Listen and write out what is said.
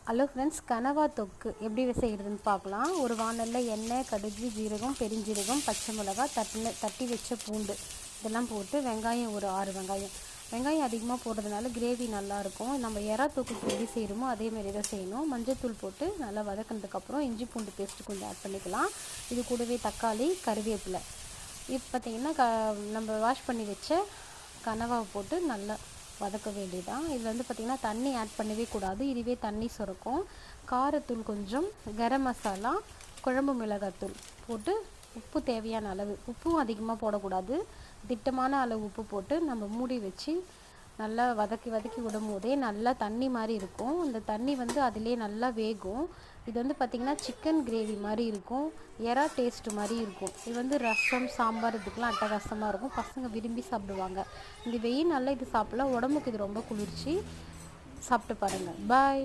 Hello friends, கனவா தொக்கு எப்படி செய்கிறதுன்னு பார்க்கலாம். ஒரு வானலில் எண்ணெய், கடுகு, ஜீரகம், பெருஞ்சீரகம், பச்சை மிளகாய், தட்டி வச்ச பூண்டு இதெல்லாம் போட்டு வெங்காயம் ஒரு 6 வெங்காயம் அதிகமாக போடுறதுனால கிரேவி நல்லாயிருக்கும். நம்ம எறா தொக்குக்கு எப்படி செய்கிறோமோ அதேமாரி தான் செய்யணும். மஞ்சள்தூள் போட்டு நல்லா வதக்கினதுக்கப்புறம் இஞ்சி பூண்டு பேஸ்ட்டு கொஞ்சம் ஆட் பண்ணிக்கலாம். இது கூடவே தக்காளி, கருவேப்பிலை. இப்போ பார்த்திங்கன்னா நம்ம வாஷ் பண்ணி வச்ச கனவாவை போட்டு நல்லா வதக்க வேண்டியதான். இதில் வந்து பார்த்திங்கன்னா தண்ணி ஆட் பண்ணவே கூடாது, இதுவே தண்ணி சுரக்கும். காரத்தூள் கொஞ்சம், கரம் மசாலா, குழம்பு மிளகாத்தூள் போட்டு உப்பு தேவையான அளவு, உப்பும் அதிகமாக போடக்கூடாது, திட்டமான அளவு உப்பு போட்டு நம்ம மூடி வச்சு நல்லா வதக்கி விடும் போதே நல்லா தண்ணி மாதிரி இருக்கும். இந்த தண்ணி வந்து அதிலே நல்லா வேகும். இது வந்து பார்த்திங்கன்னா சிக்கன் கிரேவி மாதிரி இருக்கும், எறா டேஸ்ட்டு மாதிரி இருக்கும். இது வந்து ரசம், சாம்பார் இதுக்கெலாம் அட்டகாசமாக இருக்கும். பசங்க விரும்பி சாப்பிடுவாங்க. இந்த வெயில் நல்லா இது சாப்பிட்லாம், உடம்புக்கு இது ரொம்ப குளிர்ச்சி. சாப்பிட்டு பாருங்கள். பாய்.